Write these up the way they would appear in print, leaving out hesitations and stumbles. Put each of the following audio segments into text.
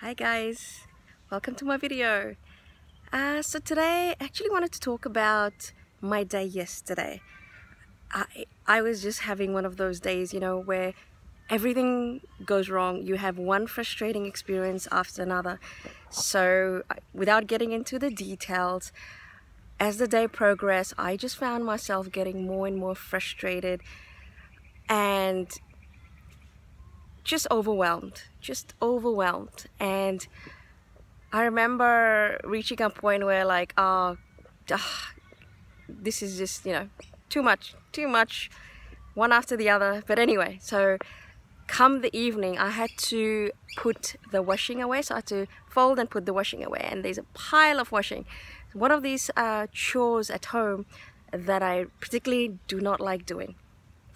Hi guys, welcome to my video. So today I actually wanted to talk about my day yesterday. I was just having one of those days, where everything goes wrong. You have one frustrating experience after another. So without getting into the details, as the day progressed, I just found myself getting more and more frustrated and just overwhelmed. And I remember reaching a point where this is just, too much, one after the other. But anyway, so come the evening, I had to put the washing away. So I had to fold and put the washing away, and there's a pile of washing. One of these chores at home that I particularly do not like doing.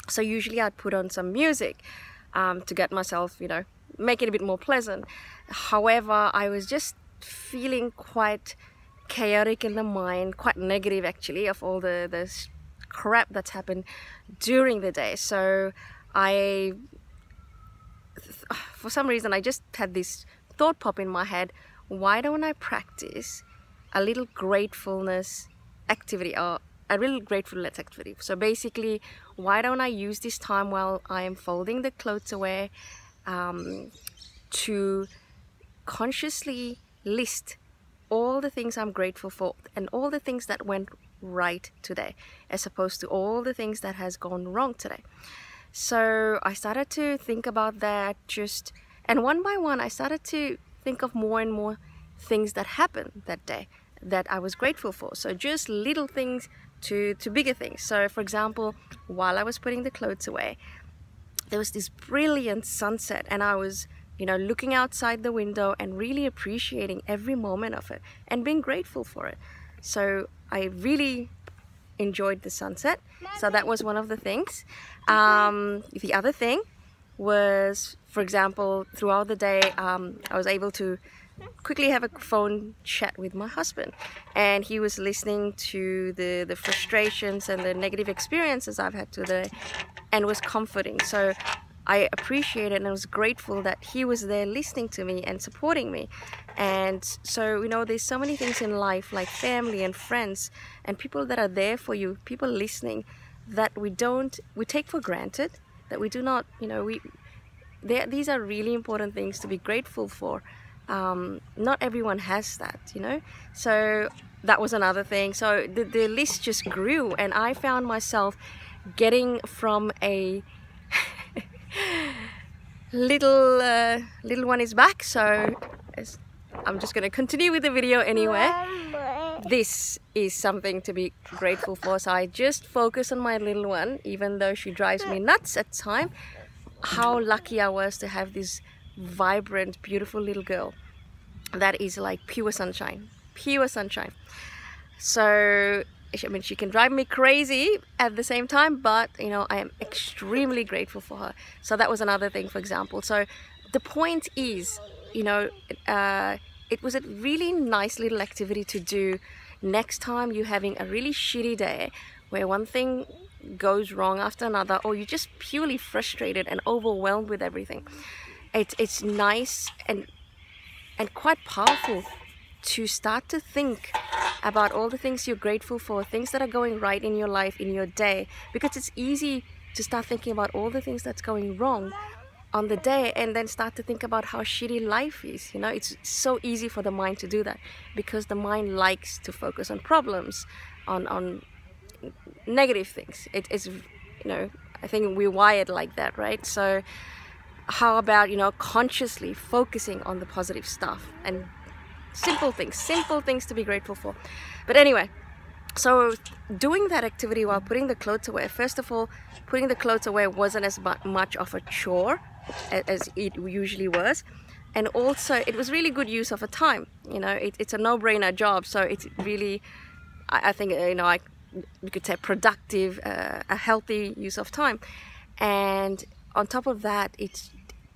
So usually I'd put on some music to get myself, make it a bit more pleasant. However, I was just feeling quite chaotic in the mind, quite negative actually, of all the crap that's happened during the day. So for some reason, I just had this thought pop in my head: why don't I practice a little gratefulness activity, or a little gratefulness activity? So basically, why don't I use this time while I am folding the clothes away to consciously list all the things I'm grateful for and all the things that went right today, as opposed to all the things that has gone wrong today. So I started to think about that, and one by one I started to think of more and more things that happened that day that I was grateful for. So just little things to bigger things. So for example, while I was putting the clothes away, there was this brilliant sunset, and I was looking outside the window and really appreciating every moment of it and being grateful for it. So I really enjoyed the sunset. So that was one of the things. The other thing was, for example, throughout the day, I was able to quickly have a phone chat with my husband, and he was listening to the frustrations and the negative experiences I've had today, and was comforting. So I appreciated and I was grateful that he was there listening to me and supporting me. And so there's so many things in life, like family and friends and people that are there for you, people listening, that we take for granted, that we do not, these are really important things to be grateful for. Not everyone has that, so that was another thing. So the list just grew, and I found myself getting from a little one is back. So I'm just going to continue with the video anyway. This is something to be grateful for. So I just focus on my little one, even though she drives me nuts at times. How lucky I was to have this vibrant, beautiful little girl that is like pure sunshine. So she can drive me crazy at the same time, but I am extremely grateful for her. So that was another thing, for example. So the point is, it was a really nice little activity to do next time you're having a really shitty day where one thing goes wrong after another, or you're just purely frustrated and overwhelmed with everything. It's nice and quite powerful to start to think about all the things you're grateful for, things that are going right in your life, in your day, because it's easy to start thinking about all the things that's going wrong on the day, and then start to think about how shitty life is. It's so easy for the mind to do that, because the mind likes to focus on problems, on negative things. It's I think we're wired like that, right? So how about consciously focusing on the positive stuff and simple things to be grateful for. But anyway, so doing that activity while putting the clothes away, first of all, putting the clothes away wasn't as much of a chore as it usually was, and also it was really good use of a time. It's a no-brainer job, so it's really, I think we could say productive, a healthy use of time. And on top of that, it's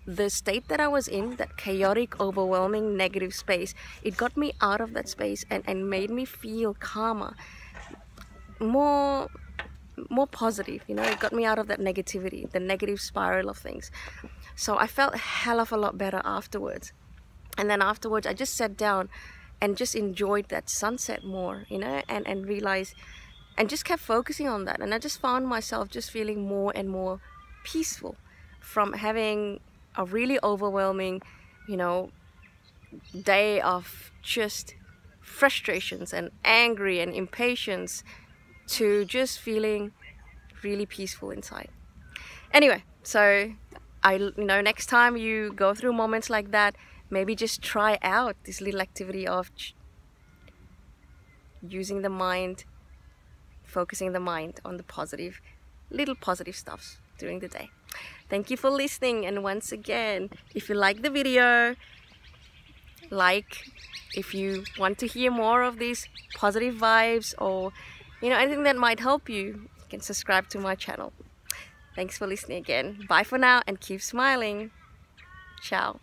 the state that I was in, that chaotic, overwhelming, negative space. It got me out of that space and made me feel calmer, more positive. It got me out of that negativity, the negative spiral of things. So I felt a hell of a lot better afterwards. And then afterwards I just sat down and just enjoyed that sunset more, you know, and realized, and just kept focusing on that. And I just found myself just feeling more and more peaceful from having a really overwhelming, you know, day of just frustrations and angry and impatience, to just feeling really peaceful inside. Anyway, so next time you go through moments like that, maybe just try out this little activity of using the mind, focusing the mind on the positive, little positive stuff during the day. Thank you for listening, and once again, if you like the video, if you want to hear more of these positive vibes, or anything that might help you, you can subscribe to my channel. Thanks for listening again. Bye for now, and keep smiling. Ciao.